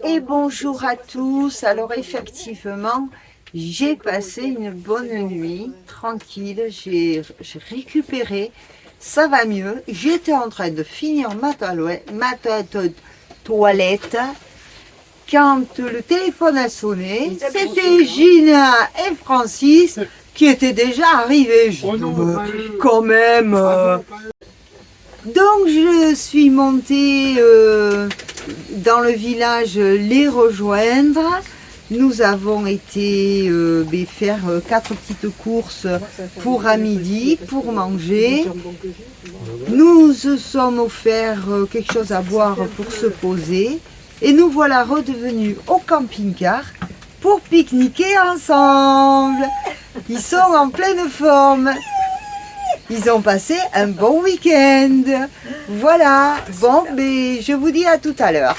Et bonjour à tous. Alors effectivement, j'ai passé une bonne nuit, tranquille, j'ai récupéré, ça va mieux. J'étais en train de finir ma toilette quand le téléphone a sonné. C'était Gina et Francis qui étaient déjà arrivés. Je dis, quand même. Donc je suis montée dans le village les rejoindre. Nous avons été faire 4 petites courses pour à midi, pour manger. Nous sommes offert quelque chose à boire pour se poser. Et nous voilà redevenus au camping-car pour pique-niquer ensemble. Ils sont en pleine forme. Ils ont passé un bon week-end. Voilà. Bon, mais je vous dis à tout à l'heure.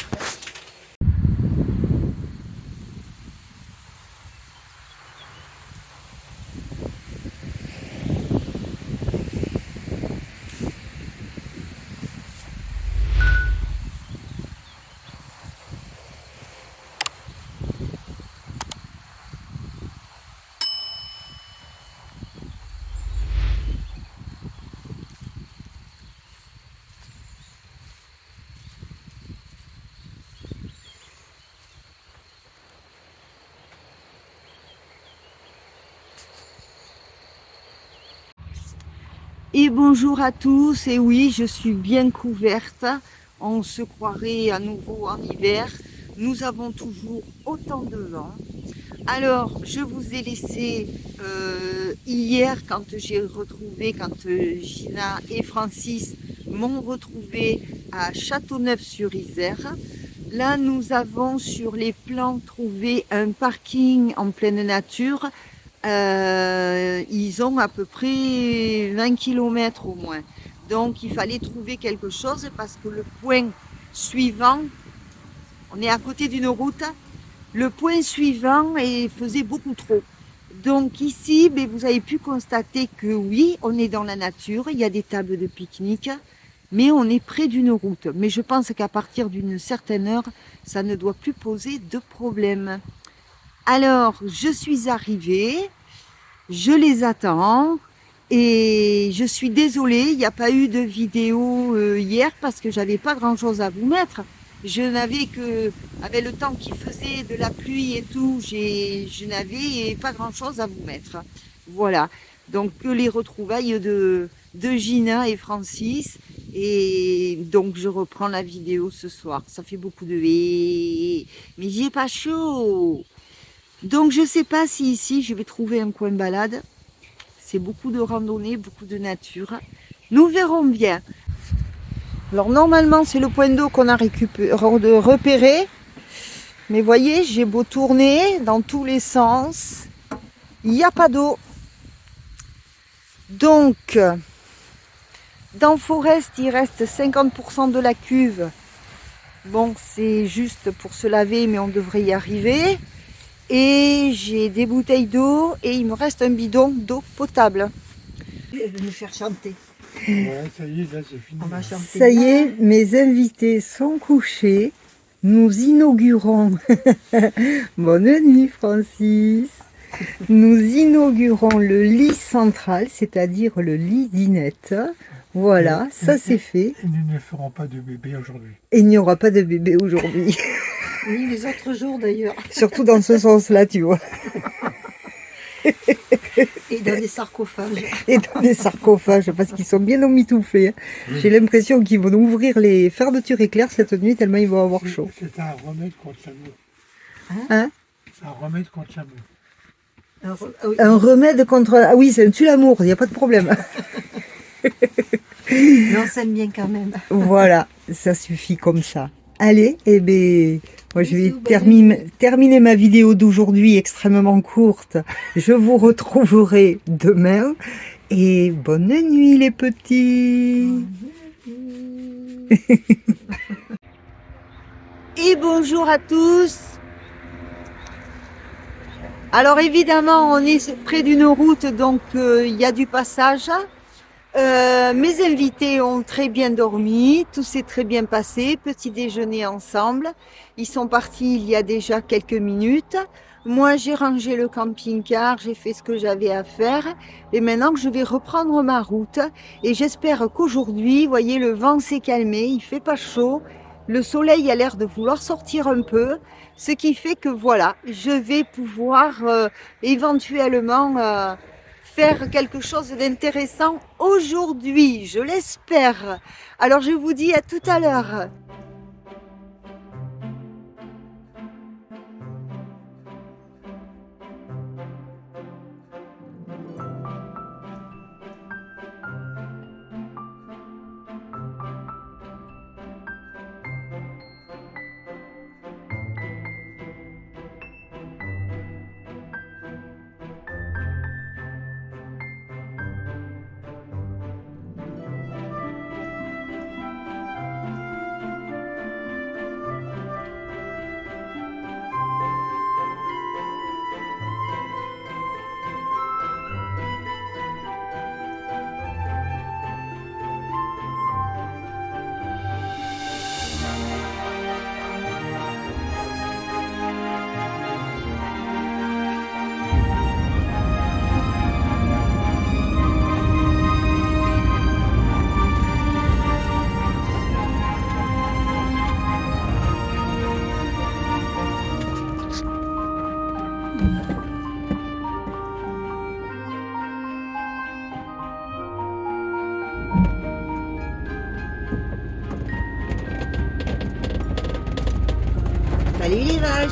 Et bonjour à tous, et oui, je suis bien couverte, on se croirait à nouveau en hiver, nous avons toujours autant de vent. Alors, je vous ai laissé hier, quand Gina et Francis m'ont retrouvé à Châteauneuf-sur-Isère. Là, nous avons sur les plans trouvé un parking en pleine nature. Ils ont à peu près 20 km au moins. Donc il fallait trouver quelque chose parce que le point suivant, on est à côté d'une route, le point suivant faisait beaucoup trop. Donc ici, vous avez pu constater que oui, on est dans la nature, il y a des tables de pique-nique, mais on est près d'une route. Mais je pense qu'à partir d'une certaine heure, ça ne doit plus poser de problème. Alors, je suis arrivée, je les attends et je suis désolée, il n'y a pas eu de vidéo hier parce que j'avais pas grand chose à vous mettre. Je n'avais que, avec le temps qui faisait de la pluie et tout, je n'avais pas grand chose à vous mettre. Voilà, donc que les retrouvailles de Gina et Francis. Et donc je reprends la vidéo ce soir. Ça fait beaucoup de mais il est pas chaud. Donc je sais pas si ici je vais trouver un coin balade. C'est beaucoup de randonnée, beaucoup de nature. Nous verrons bien. Alors normalement c'est le point d'eau qu'on a repéré. Mais voyez, j'ai beau tourner dans tous les sens. Il n'y a pas d'eau. Donc dans Forest il reste 50% de la cuve. Bon, c'est juste pour se laver mais on devrait y arriver. Et j'ai des bouteilles d'eau et il me reste un bidon d'eau potable. Je vais me faire chanter. Ouais, ça y est, là c'est fini. On va chanter. Ça y est, mes invités sont couchés. Nous inaugurons. Bonne nuit Francis. Nous inaugurons le lit central, c'est-à-dire le lit d'Inette. Voilà, ça c'est fait. Et nous ne ferons pas de bébé aujourd'hui. Et il n'y aura pas de bébé aujourd'hui. Ni les autres jours d'ailleurs. Surtout dans ce sens-là, tu vois. Et dans des sarcophages. Et dans des sarcophages, parce qu'ils sont bien emmitouflés. Oui. J'ai l'impression qu'ils vont ouvrir les fermetures éclairs cette nuit, tellement ils vont avoir chaud. C'est un remède contre la mou. Hein? C'est un remède contre la mou. Un remède contre... Ah oui, c'est un tue-l'amour, il n'y a pas de problème. Mais on s'aime bien quand même. Voilà, ça suffit comme ça. Allez, eh bien, moi je vais terminer ma vidéo d'aujourd'hui extrêmement courte. Je vous retrouverai demain. Et bonne nuit les petits. Et bonjour à tous. Alors évidemment, on est près d'une route, donc il y a du passage. Mes invités ont très bien dormi, tout s'est très bien passé, petit déjeuner ensemble. Ils sont partis il y a déjà quelques minutes. Moi, j'ai rangé le camping-car, j'ai fait ce que j'avais à faire et maintenant je vais reprendre ma route. Et j'espère qu'aujourd'hui, vous voyez, le vent s'est calmé, il fait pas chaud, le soleil a l'air de vouloir sortir un peu, ce qui fait que voilà, je vais pouvoir éventuellement faire quelque chose d'intéressant aujourd'hui, je l'espère. Alors je vous dis à tout à l'heure. Salut les vaches!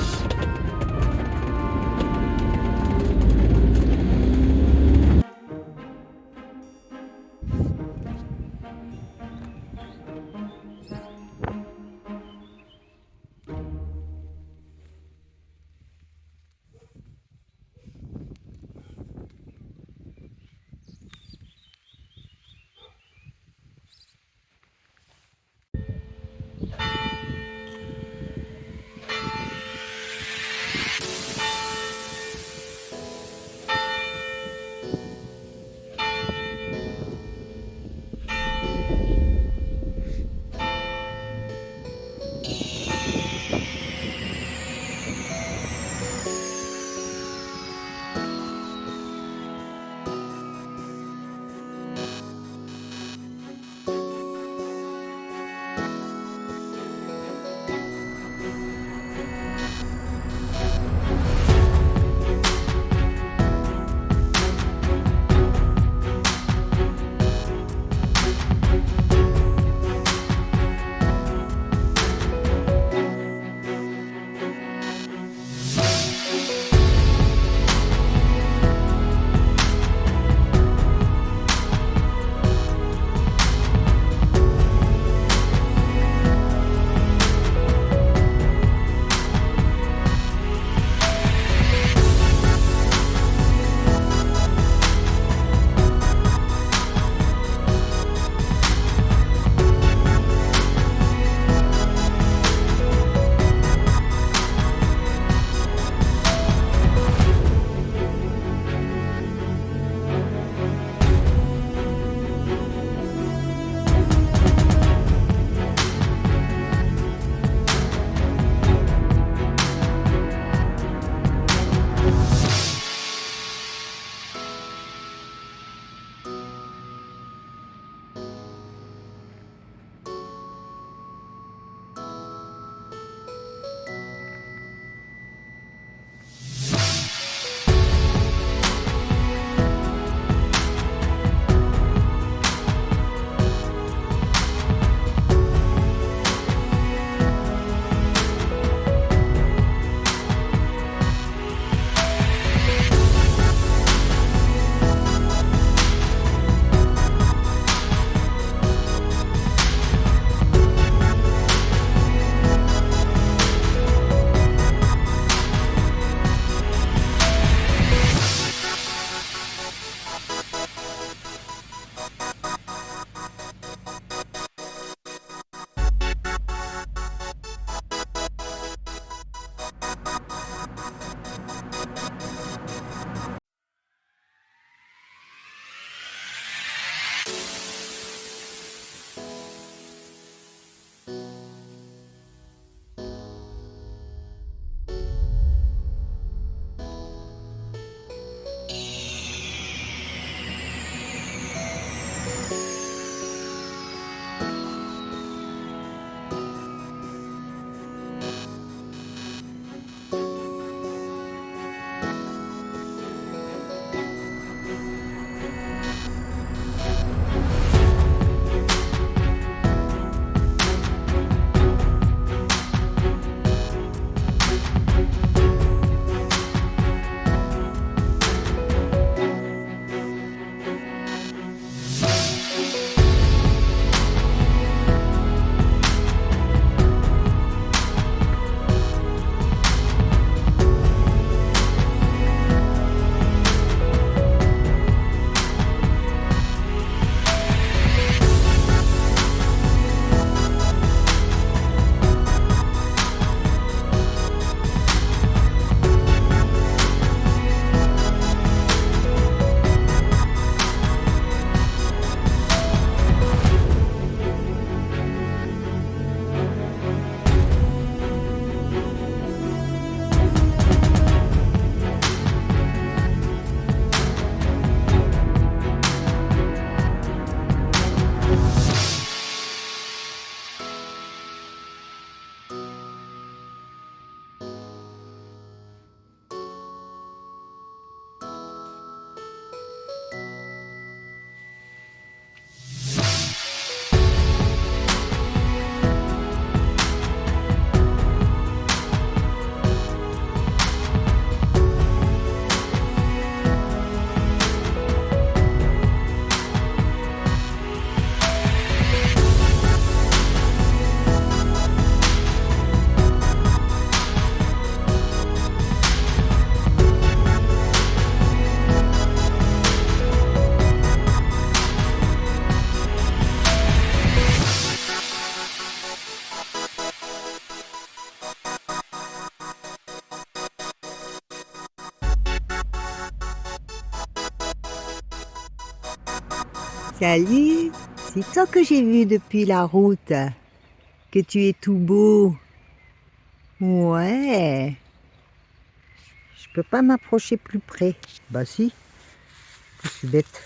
Salut, c'est toi que j'ai vu depuis la route. Que tu es tout beau. Ouais. Je peux pas m'approcher plus près. Bah si, je suis bête.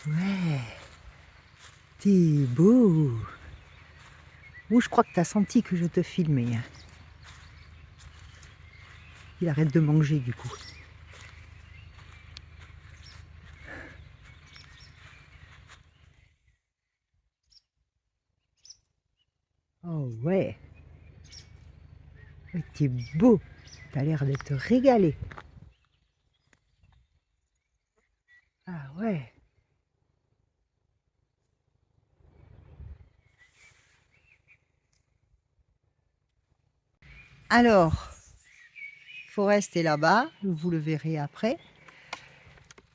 Ouais. T'es beau. Ou je crois que t'as senti que je te filmais. Il arrête de manger du coup. Oh ouais. T'es beau. T'as l'air de te régaler. Ah ouais. Alors, Forest est là-bas, vous le verrez après.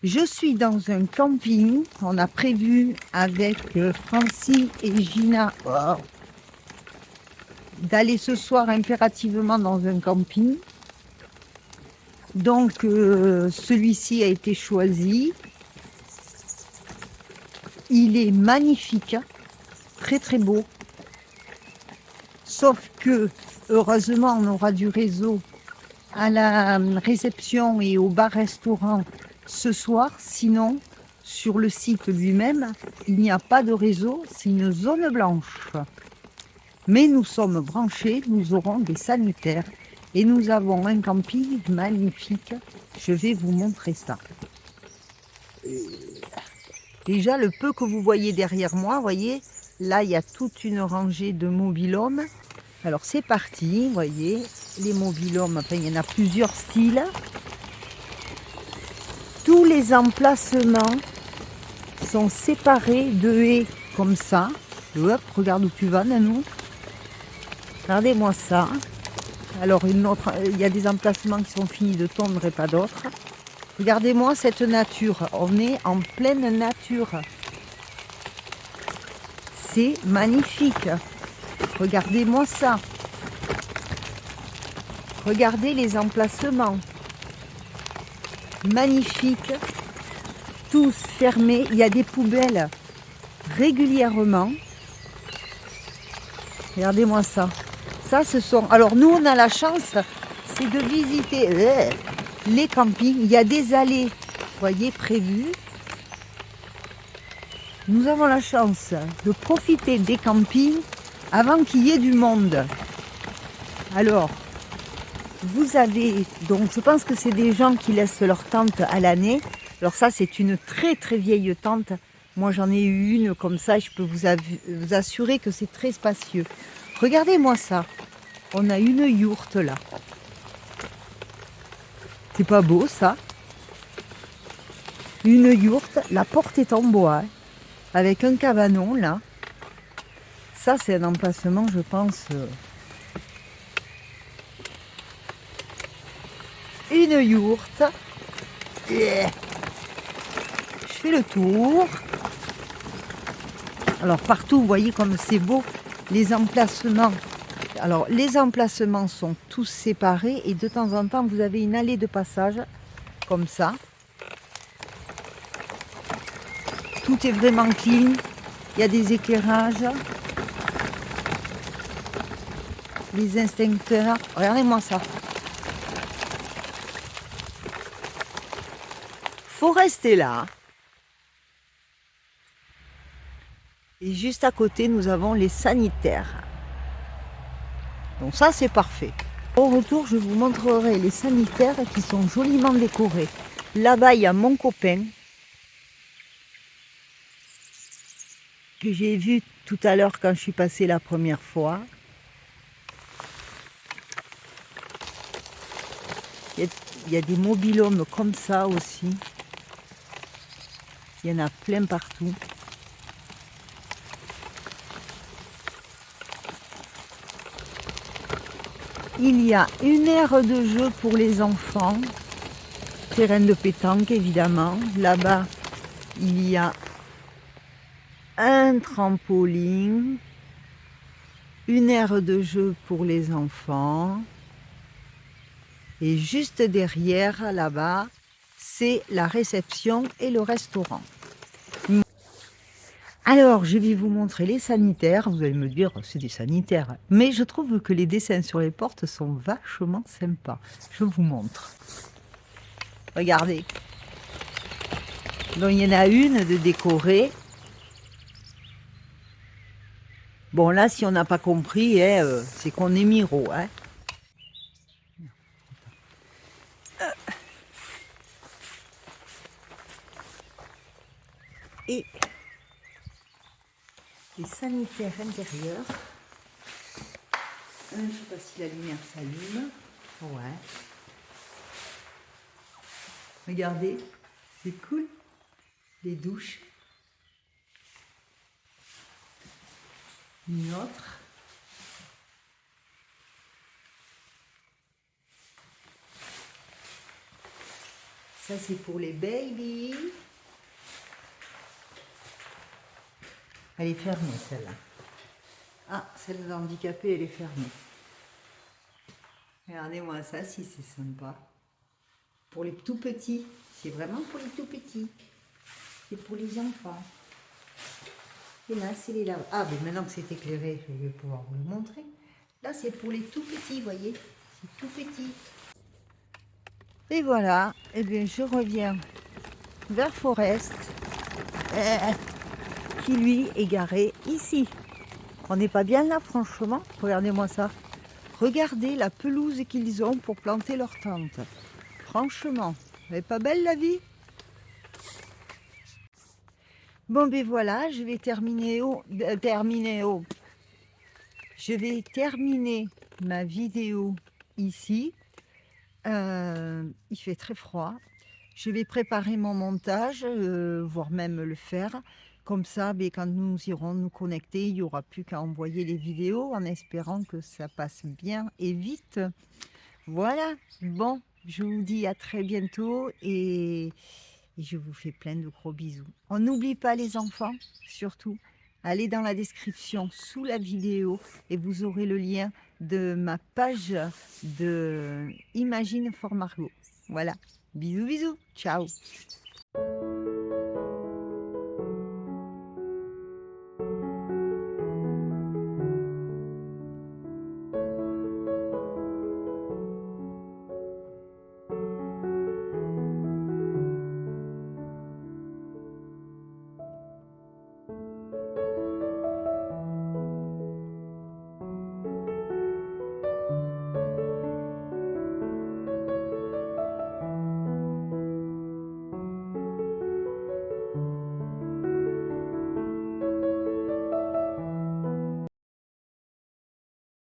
Je suis dans un camping. On a prévu avec Francie et Gina d'aller ce soir impérativement dans un camping. Donc celui-ci a été choisi. Il est magnifique, très très beau. Sauf que heureusement on aura du réseau à la réception et au bar-restaurant ce soir. Sinon, sur le site lui-même, il n'y a pas de réseau, c'est une zone blanche. Mais nous sommes branchés, nous aurons des sanitaires et nous avons un camping magnifique. Je vais vous montrer ça. Déjà, le peu que vous voyez derrière moi, voyez, là, il y a toute une rangée de mobil-homes. Alors, c'est parti, vous voyez, les mobil-homes, enfin, il y en a plusieurs styles. Tous les emplacements sont séparés de haies comme ça. Hop, regarde où tu vas, Nanou. Regardez-moi ça. Alors, il y a des emplacements qui sont finis de tondre et pas d'autres. Regardez-moi cette nature. On est en pleine nature. C'est magnifique. Regardez-moi ça. Regardez les emplacements. Magnifique. Tous fermés. Il y a des poubelles régulièrement. Regardez-moi ça. Ça, ce sont... Alors, nous, on a la chance, c'est de visiter les campings. Il y a des allées, vous voyez, prévues. Nous avons la chance de profiter des campings avant qu'il y ait du monde. Alors, vous avez... Donc, je pense que c'est des gens qui laissent leur tente à l'année. Alors ça, c'est une très, très vieille tente. Moi, j'en ai eu une comme ça. Je peux vous assurer que c'est très spacieux. Regardez-moi ça. On a une yourte là. C'est pas beau ça? Une yourte, la porte est en bois, hein, avec un cabanon là. Ça, c'est un emplacement, je pense. Une yourte. Yeah. Je fais le tour. Alors partout, vous voyez comme c'est beau, les emplacements. Alors les emplacements sont tous séparés et de temps en temps, vous avez une allée de passage, comme ça. Tout est vraiment clean. Il y a des éclairages. Les instincteurs. Regardez-moi ça. Faut rester là. Et juste à côté, nous avons les sanitaires. Donc ça, c'est parfait. Au retour, je vous montrerai les sanitaires qui sont joliment décorés. Là-bas, il y a mon copain que j'ai vu tout à l'heure quand je suis passée la première fois. Il y a des mobil-homes comme ça aussi. Il y en a plein partout. Il y a une aire de jeu pour les enfants. Terrain de pétanque évidemment. Là-bas, il y a un trampoline. Une aire de jeu pour les enfants. Et juste derrière, là-bas, c'est la réception et le restaurant. Alors, je vais vous montrer les sanitaires. Vous allez me dire, c'est des sanitaires. Mais je trouve que les dessins sur les portes sont vachement sympas. Je vous montre. Regardez. Donc, il y en a une de décorée. Bon, là, si on n'a pas compris, hein, c'est qu'on est Miro. Hein. Et les sanitaires intérieurs. Je ne sais pas si la lumière s'allume. Ouais. Regardez, c'est cool. Les douches. Une autre. Ça, c'est pour les babies. Elle est fermée, celle-là. Ah, celle de handicapée, elle est fermée. Regardez-moi ça, si c'est sympa. Pour les tout petits. C'est vraiment pour les tout petits. C'est pour les enfants. Et là, c'est les lavages. Ah, mais maintenant que c'est éclairé, je vais pouvoir vous le montrer. Là, c'est pour les tout petits, vous voyez. C'est tout petit. Et voilà. Eh bien, je reviens vers Forest, qui lui est garé ici. On n'est pas bien là, franchement. Regardez-moi ça. Regardez la pelouse qu'ils ont pour planter leur tente. Franchement, elle n'est pas belle la vie? Bon, ben voilà, je vais terminer Je vais terminer ma vidéo ici. Il fait très froid. Je vais préparer mon montage, voire même le faire. Comme ça, ben, quand nous irons nous connecter, il n'y aura plus qu'à envoyer les vidéos en espérant que ça passe bien et vite. Voilà, bon, je vous dis à très bientôt et je vous fais plein de gros bisous. On n'oublie pas les enfants, surtout. Allez dans la description sous la vidéo et vous aurez le lien de ma page de Imagine for Margot. Voilà, bisous bisous, ciao.